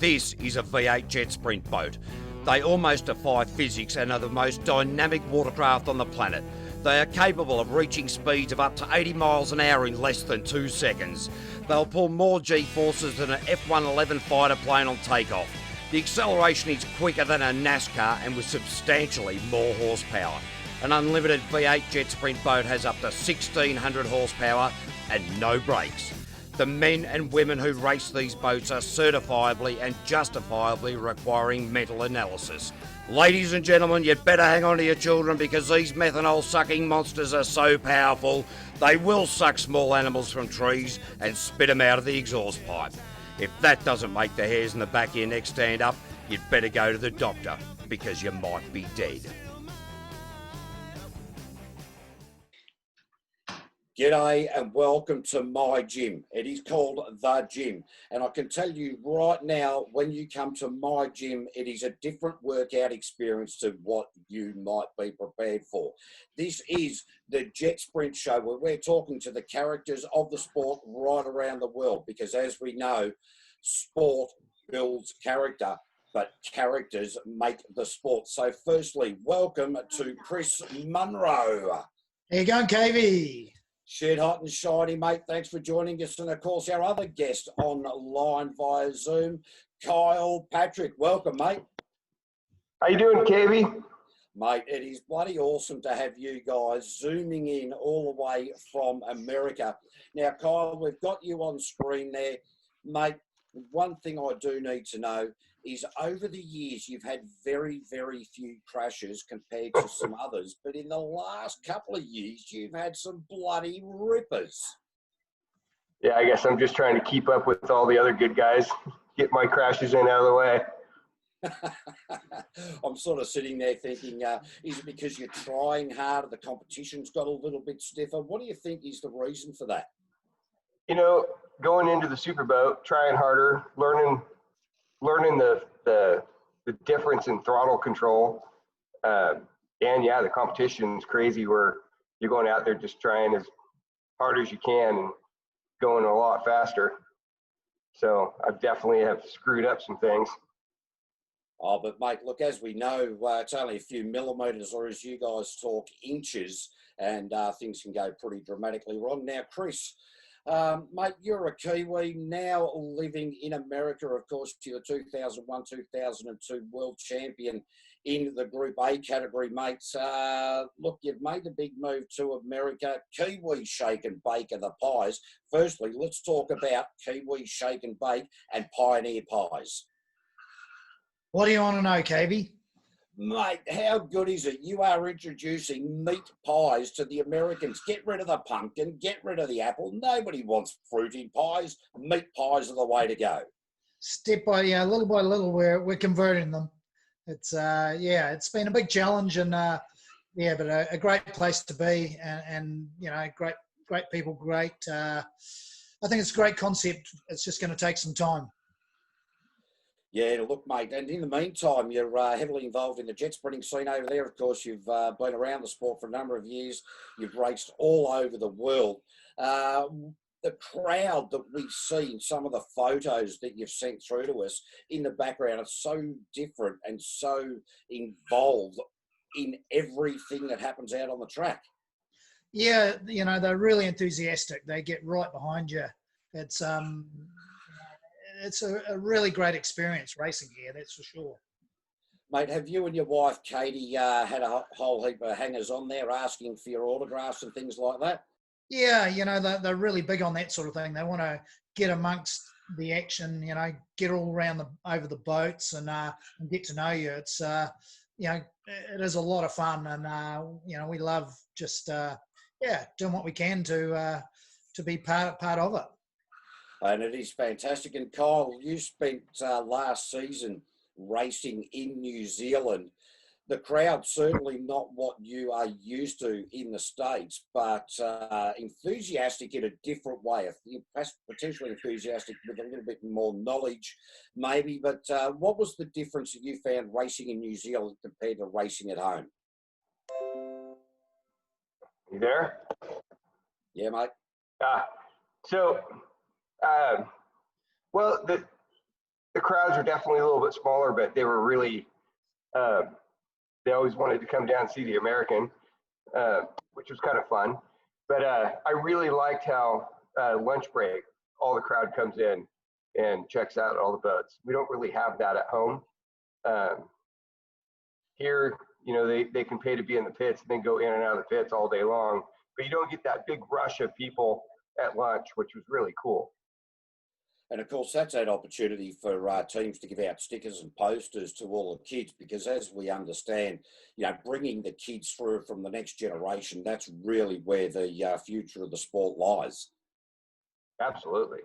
This is a V8 Jetsprint boat. They almost defy physics and are the most dynamic watercraft on the planet. They are capable of reaching speeds of up to 80 miles an hour in less than 2 seconds. They'll pull more G-forces than an F-111 fighter plane on takeoff. The acceleration is quicker than a NASCAR and with substantially more horsepower. An unlimited V8 Jetsprint boat has up to 1,600 horsepower and no brakes. The men and women who race these boats are certifiably and justifiably requiring mental analysis. Ladies and gentlemen, you'd better hang on to your children because these methanol-sucking monsters are so powerful, they will suck small animals from trees and spit them out of the exhaust pipe. If that doesn't make the hairs in the back of your neck stand up, you'd better go to the doctor because you might be dead. G'day and welcome to my gym. It is called The Gym. And I can tell you right now, when you come to my gym, it is a different workout experience to what you might be prepared for. This is the Jetsprint show where we're talking to the characters of the sport right around the world. Because as we know, sport builds character, but characters make the sport. So firstly, welcome to Chris Monroe. How you going, Cavie? Shed hot and shiny, mate. Thanks for joining us. And, of course, our other guest online via Zoom, Kyle Patrick. Welcome, mate. How you doing, Cavie? Mate, it is bloody awesome to have you guys zooming in all the way from America. Now, Kyle, we've got you on screen there. Mate, one thing I do need to know is over the years, you've had very, very few crashes compared to some others. But in the last couple of years, you've had some bloody rippers. Yeah, I guess I'm just trying to keep up with all the other good guys, get my crashes in out of the way. I'm sort of sitting there thinking, is it because you're trying harder, the competition's got a little bit stiffer? What do you think is the reason for that? You know, going into the superboat, trying harder, learning the difference in throttle control, and yeah, the competition's crazy where you're going out there just trying as hard as you can and going a lot faster. So I definitely have screwed up some things. Oh, but mate, look, as we know, it's only a few millimetres, or as you guys talk, inches, and things can go pretty dramatically wrong. Now, Chris, mate, you're a Kiwi now living in America. Of course, you're the 2001-2002 world champion in the Group A category, mates. Look, you've made the big move to America. Kiwi shake and bake are the pies. Firstly, let's talk about Kiwi shake and bake and Pioneer pies. What do you want to know, Cavie? Mate, how good is it? You are introducing meat pies to the Americans. Get rid of the pumpkin, get rid of the apple. Nobody wants fruit in pies. Meat pies are the way to go. Step by little, we're converting them. It's it's been a big challenge, and but a great place to be, and you know, great people, great. I think it's a great concept. It's just going to take some time. Yeah, look, mate, and in the meantime, you're heavily involved in the jet sprinting scene over there. Of course, you've been around the sport for a number of years. You've raced all over the world. The crowd that we see in some of the photos that you've sent through to us in the background are so different and so involved in everything that happens out on the track. Yeah, you know, they're really enthusiastic. They get right behind you. It's a really great experience racing here, that's for sure. Mate, have you and your wife, Katie, had a whole heap of hangers on there asking for your autographs and things like that? Yeah, you know, they're really big on that sort of thing. They want to get amongst the action, you know, get all around over the boats and get to know you. It's, you know, it is a lot of fun, and, you know, we love just, doing what we can to be part of it. And it is fantastic. And Kyle, you spent last season racing in New Zealand. The crowd certainly not what you are used to in the States, but enthusiastic in a different way. Potentially enthusiastic with a little bit more knowledge, maybe. But what was the difference that you found racing in New Zealand compared to racing at home? You there? Yeah, mate. Well, the crowds are definitely a little bit smaller, but they were really, they always wanted to come down and see the American, which was kind of fun. But I really liked how lunch break, all the crowd comes in and checks out all the boats. We don't really have that at home. Here, you know, they can pay to be in the pits and then go in and out of the pits all day long, but you don't get that big rush of people at lunch, which was really cool. And of course, that's an opportunity for teams to give out stickers and posters to all the kids, because as we understand, you know, bringing the kids through from the next generation, that's really where the future of the sport lies. Absolutely.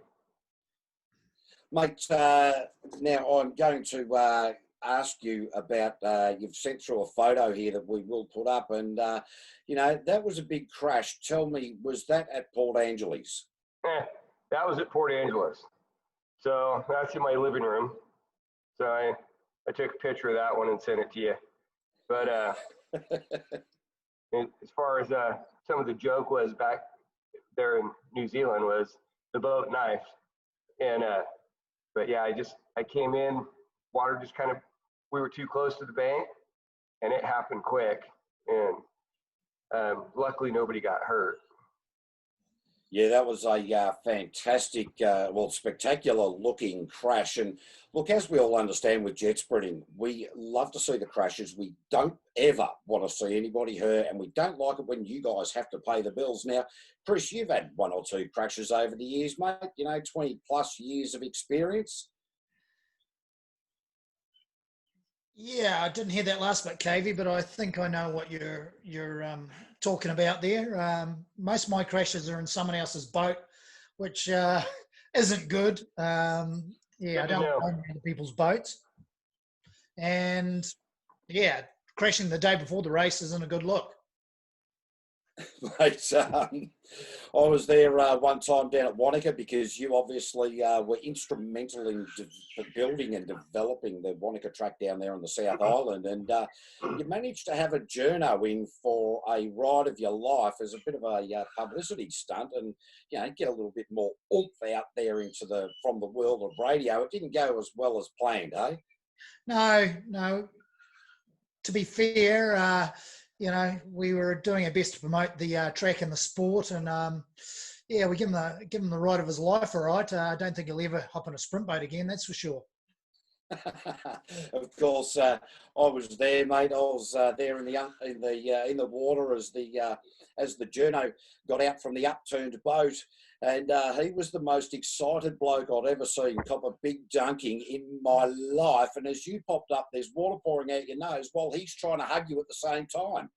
Mate, now I'm going to ask you about, you've sent through a photo here that we will put up, and, you know, that was a big crash. Tell me, was that at Port Angeles? That was at Port Angeles. So that's in my living room. So I took a picture of that one and sent it to you. But as far as some of the joke was back there in New Zealand was the boat knife. And but yeah, I came in, water just kind of, we were too close to the bank and it happened quick. And luckily nobody got hurt. Yeah, that was a fantastic, well, spectacular looking crash. And look, as we all understand with jet sprinting, we love to see the crashes. We don't ever want to see anybody hurt, and we don't like it when you guys have to pay the bills. Now, Chris, you've had one or two crashes over the years, mate, you know, 20 plus years of experience. Yeah, I didn't hear that last bit, Cavie, but I think I know what you're talking about there. Most of my crashes are in someone else's boat, which isn't good. Yeah, I don't own other people's boats, and yeah, crashing the day before the race isn't a good look. Mate, I was there one time down at Wanaka because you obviously were instrumental in building and developing the Wanaka track down there on the South Island, and you managed to have a journo in for a ride of your life as a bit of a publicity stunt, and you know, get a little bit more oomph out there from the world of radio. It didn't go as well as planned, eh? No. To be fair, you know, we were doing our best to promote the track and the sport, and yeah, we give him the ride of his life. All right, I don't think he'll ever hop on a sprint boat again. That's for sure. Of course, I was there, mate. I was there in the water as the journo got out from the upturned boat, and he was the most excited bloke I'd ever seen cop a big dunking in my life. And as you popped up, there's water pouring out your nose while he's trying to hug you at the same time.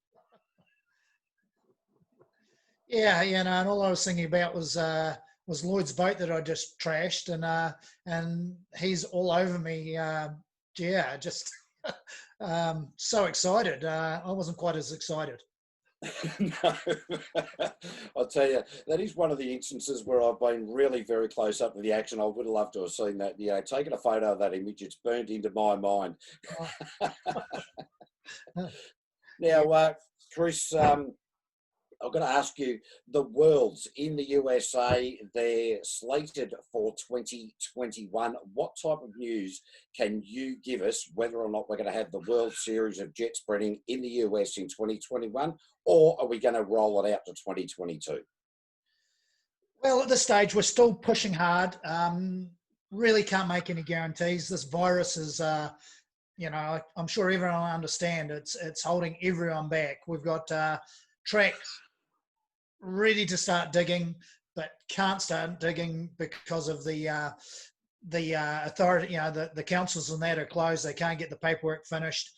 Yeah, you know, and all I was thinking about was Lloyd's boat that I just trashed, and he's all over me. Yeah, just so excited. I wasn't quite as excited. No, I'll tell you, that is one of the instances where I've been really very close up to the action. I would have loved to have seen that. You know, taken a photo of that image, it's burnt into my mind. Now, Chris, I've got to ask you, the Worlds in the USA, they're slated for 2021. What type of news can you give us, whether or not we're going to have the World Series of jet sprinting in the US in 2021, or are we going to roll it out to 2022? Well, at this stage, we're still pushing hard. Really can't make any guarantees. This virus is, you know, I'm sure everyone will understand it's holding everyone back. We've got tracks ready to start digging, but can't start digging because of the authority, you know, the councils and that are closed. They can't get the paperwork finished.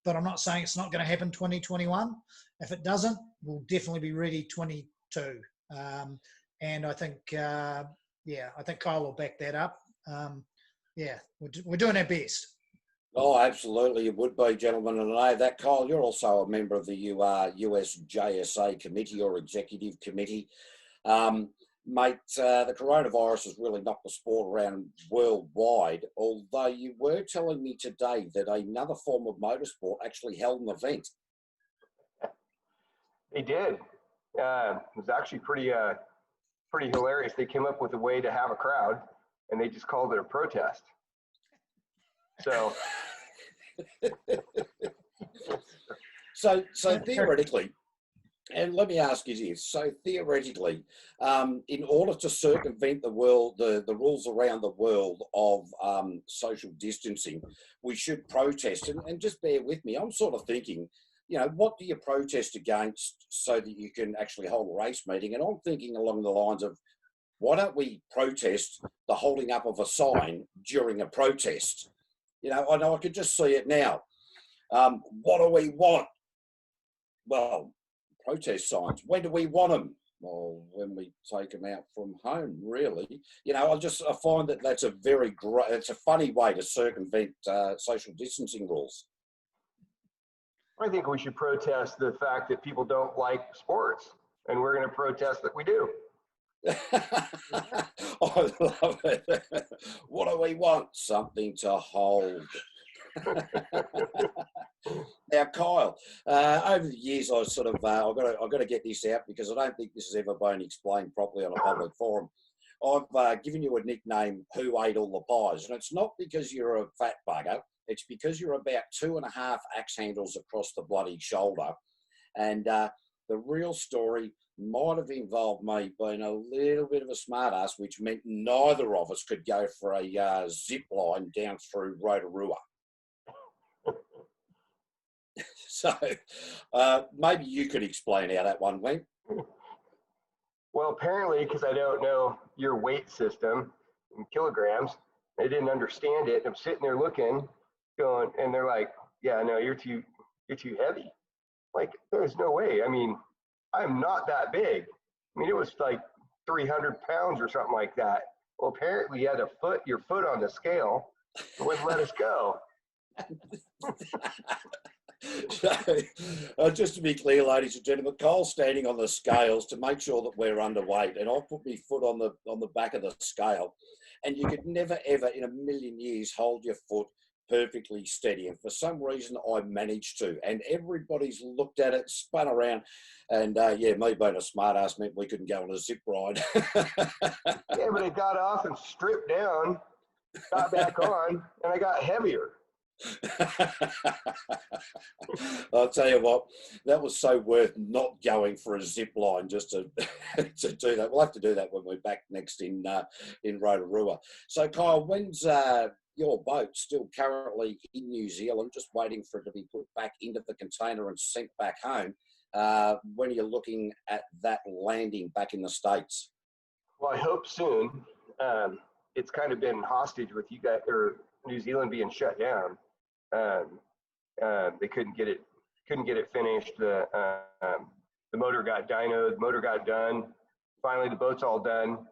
But I'm not saying it's not going to happen 2021. If it doesn't, we'll definitely be ready 22. And I think, I think Kyle will back that up. Yeah, we're doing our best. Oh, absolutely, it would be, gentlemen. And I know that, Kyle, you're also a member of the USJSA committee or executive committee. Mate, the coronavirus has really knocked the sport around worldwide, although you were telling me today that another form of motorsport actually held an event. They did. It was actually pretty hilarious. They came up with a way to have a crowd, and they just called it a protest. So, so theoretically, and let me ask you this, so theoretically, in order to circumvent the rules around the world of social distancing, we should protest. And just bear with me, I'm sort of thinking, what do you protest against so that you can actually hold a race meeting? And I'm thinking along the lines of, why don't we protest the holding up of a sign during a protest? I know I could just see it now. What do we want? Well, protest signs. When do we want them? Well, when we take them out from home, really. I find that that's it's a funny way to circumvent social distancing rules. I think we should protest the fact that people don't like sports, and we're going to protest that we do. I love it. What do we want? Something to hold. Now, Kyle, over the years, I sort of I've got to get this out because I don't think this has ever been explained properly on a public forum. I've given you a nickname, "Who Ate All the Pies?" and it's not because you're a fat bugger. It's because you're about 2.5 axe handles across the bloody shoulder, and the real story might have involved me being a little bit of a smart ass, which meant neither of us could go for a zip line down through Rotorua. So maybe you could explain how that one went. Well, apparently, because I don't know your weight system in kilograms, they didn't understand it. I'm sitting there looking, going, and they're like, "Yeah, no, you're too heavy." Like, there's no way. I mean, I'm not that big. I mean, it was like 300 pounds or something like that. Well, apparently, you had your foot on the scale, and wouldn't let us go. So, just to be clear, ladies and gentlemen, Cole's standing on the scales to make sure that we're underweight, and I've put my foot on the back of the scale, and you could never ever in a million years hold your foot perfectly steady, and for some reason I managed to, and everybody's looked at it, spun around, and me being a smart ass meant we couldn't go on a zip ride. Yeah, but I got off and stripped down, got back on, and I got heavier. I'll tell you what, that was so worth not going for a zip line just to to do that. We'll have to do that when we're back next in Rotorua. So, Kyle, when's your boat still currently in New Zealand, just waiting for it to be put back into the container and sent back home? When are you looking at that landing back in the States? Well, I hope soon. It's kind of been hostage with you guys, or New Zealand being shut down. They couldn't get it finished. The motor got dynoed, the motor got done. Finally, the boat's all done.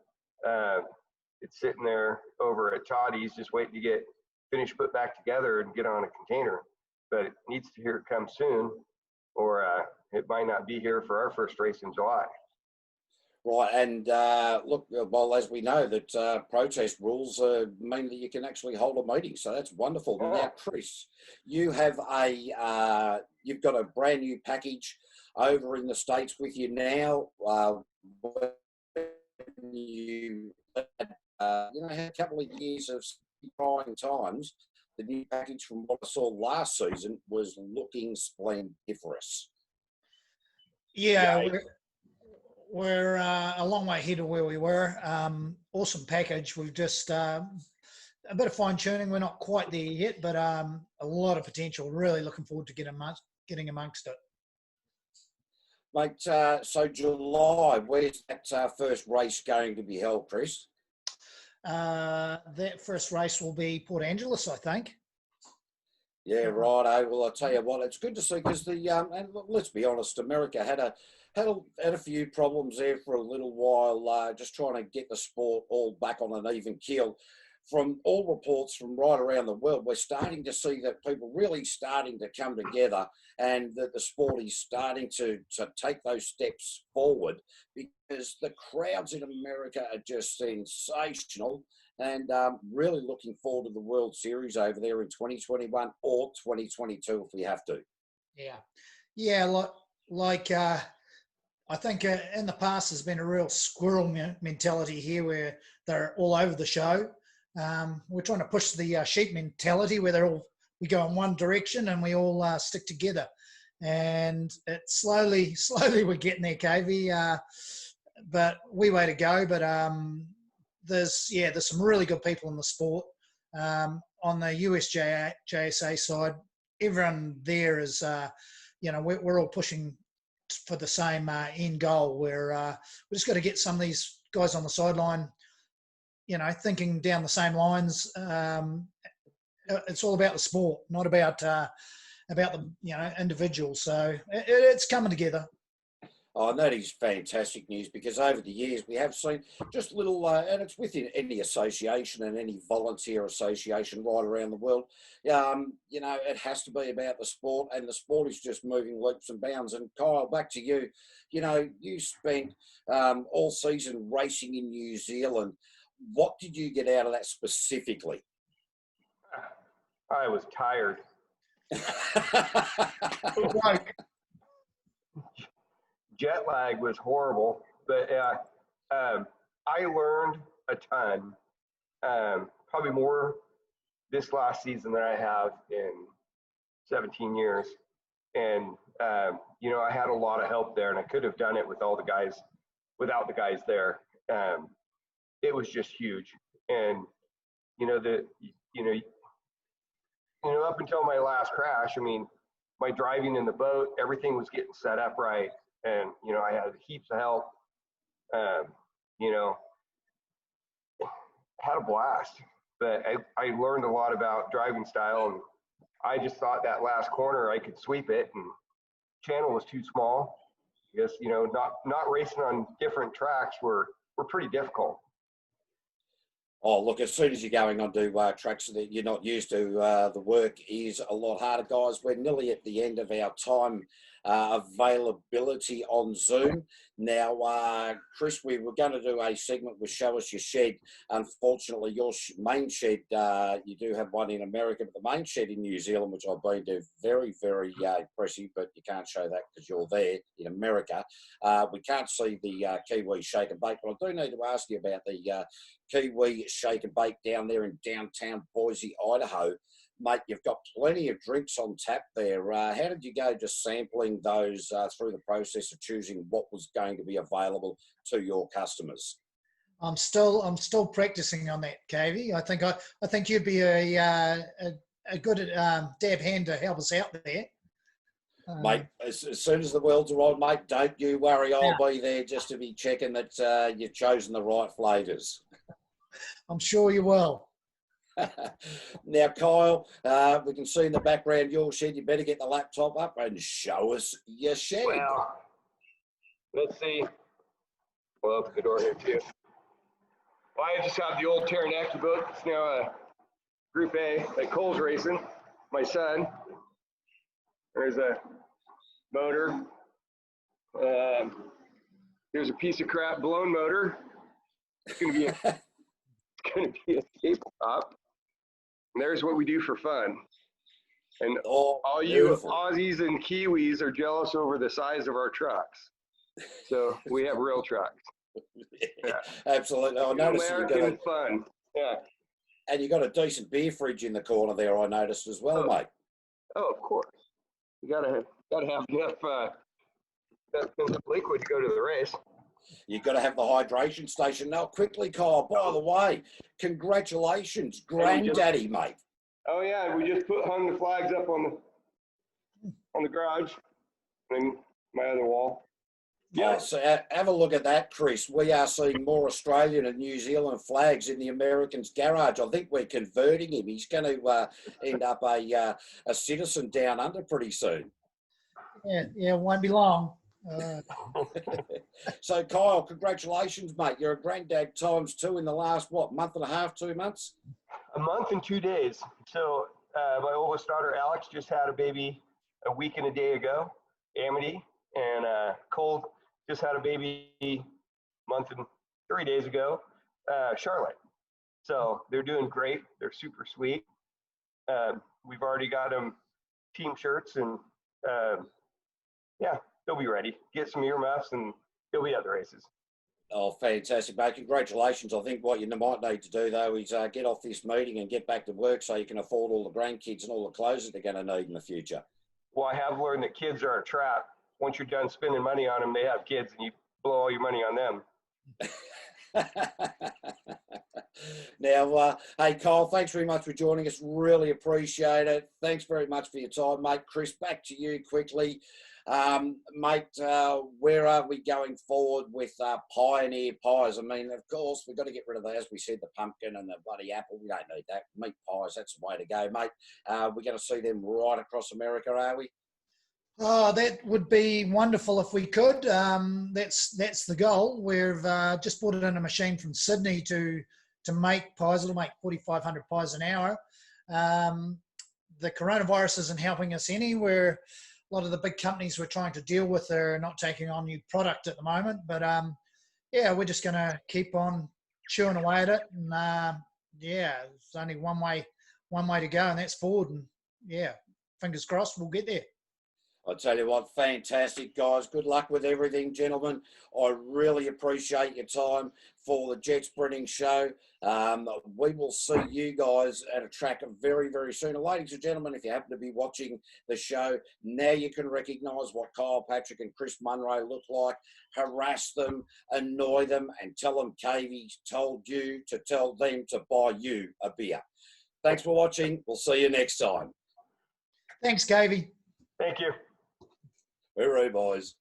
It's sitting there over at Toddy's, just waiting to get finished, put back together, and get on a container. But it needs to come soon, or it might not be here for our first race in July. Right, and look, well, as we know, that protest rules mean that you can actually hold a meeting, so that's wonderful. Yeah. Now, Chris, you have you've got a brand new package over in the States with you now. You had a couple of years of trying times. The new package, from what I saw last season, was looking splendiferous. Yeah. We're a long way ahead of where we were. Awesome package. We've just a bit of fine tuning. We're not quite there yet, but a lot of potential. Really looking forward to getting amongst it. Mate, so July, where's that first race going to be held, Chris? That first race will be Port Angeles, I think. Yeah, right. Well, I'll tell you what, it's good to see, because and let's be honest, America had a few problems there for a little while, just trying to get the sport all back on an even keel. From all reports from right around the world, we're starting to see that people really starting to come together, and that the sport is starting to take those steps forward, because the crowds in America are just sensational. And really looking forward to the World Series over there in 2021 or 2022 if we have to. Yeah. I think in the past there's been a real squirrel mentality here, where they're all over the show. we're trying to push the sheep mentality where we go in one direction and we all stick together. And slowly we're getting there, Cavie. But wee way to go. But there's some really good people in the sport. On the JSA side, everyone there is, we're all pushing for the same end goal. Where we just got to get some of these guys on the sideline, thinking down the same lines. It's all about the sport, not about the individuals. So it's coming together. Oh, that is fantastic news, because over the years we have seen just little, and it's within any association and any volunteer association right around the world. It has to be about the sport, and the sport is just moving leaps and bounds. And Kyle, back to you. You spent all season racing in New Zealand. What did you get out of that specifically? I was tired. Jet lag was horrible, but I learned a ton, probably more this last season than I have in 17 years. And, I had a lot of help there, and I could have done it without the guys there. It was just huge. And, up until my last crash, my driving in the boat, everything was getting set up right. And, I had heaps of help, had a blast, but I learned a lot about driving style, and I just thought that last corner I could sweep it, and channel was too small. I guess, not racing on different tracks were pretty difficult. Oh, look, as soon as you're going onto tracks that you're not used to, the work is a lot harder, guys. We're nearly at the end of our time availability on Zoom. Now, Chris, we were going to do a segment with Show Us Your Shed. Unfortunately, your main shed, you do have one in America, but the main shed in New Zealand, which I've been to, very, very impressive, but you can't show that because you're there in America. We can't see the Kiwi Shake and Bake, but I do need to ask you about the Kiwi Shake and Bake down there in downtown Boise, Idaho. Mate, you've got plenty of drinks on tap there. How did you go just sampling those through the process of choosing what was going to be available to your customers? I'm still practicing on that, Cavie. I think you'd be a good dab hand to help us out there. Mate, as soon as the wheels are on, mate, don't you worry. I'll be there just to be checking that you've chosen the right flavours. I'm sure you will. Now, Kyle, we can see in the background your shed. You better get the laptop up and show us your shed. Well, let's see. We'll open the door here too. Well, I just have the old Taranaki boat. It's now a Group A that Cole's racing. My son. There's a motor. There's a piece of crap blown motor. It's gonna be a tabletop. And there's what we do for fun. And all beautiful. You Aussies and Kiwis are jealous over the size of our trucks. So we have real trucks. Yeah. Absolutely. I noticed American fun. Yeah. And you got a decent beer fridge in the corner there, I noticed as well, mate. Oh, of course. You gotta have enough liquid to go to the race. You've got to have the hydration station. Now, quickly, Kyle, by the way, congratulations, granddaddy, mate. Oh, yeah, we just hung the flags up on the garage and my other wall. Yeah. So have a look at that, Chris. We are seeing more Australian and New Zealand flags in the Americans' garage. I think we're converting him. He's going to end up a citizen down under pretty soon. Yeah, won't be long. So, Kyle, congratulations, mate. You're a granddad times two in the last, month and a half, 2 months? A month and 2 days. So my oldest daughter, Alex, just had a baby a week and a day ago, Amity, and Cole just had a baby a month and 3 days ago, Charlotte. So they're doing great. They're super sweet. We've already got them team shirts, and they'll be ready. Get some earmuffs, and there'll be other races. Oh, fantastic, mate. Congratulations. I think what you might need to do, though, is get off this meeting and get back to work so you can afford all the grandkids and all the clothes that they're going to need in the future. Well, I have learned that kids are a trap. Once you're done spending money on them, they have kids and you blow all your money on them. Now, hey, Kyle, thanks very much for joining us. Really appreciate it. Thanks very much for your time, mate. Chris, back to you quickly. Mate, where are we going forward with Pioneer pies? I mean, of course, we've got to get rid of that, as we said, the pumpkin and the bloody apple. We don't need that. Meat pies, that's the way to go, mate. We're going to see them right across America, are we? Oh, that would be wonderful if we could. That's the goal. We've just brought it in a machine from Sydney to make pies. It'll make 4,500 pies an hour. The coronavirus isn't helping us any. A lot of the big companies we're trying to deal with are not taking on new product at the moment. But yeah, we're just going to keep on chewing away at it. And yeah, there's only one way to go, and that's forward. And yeah, fingers crossed, we'll get there. I tell you what, fantastic, guys. Good luck with everything, gentlemen. I really appreciate your time for the Jetsprinting show. We will see you guys at a track very, very soon. And ladies and gentlemen, if you happen to be watching the show, now you can recognise what Kyle Patrick and Chris Monroe look like. Harass them, annoy them, and tell them Cavie told you to tell them to buy you a beer. Thanks for watching. We'll see you next time. Thanks, Cavie. Thank you. Hooray, boys.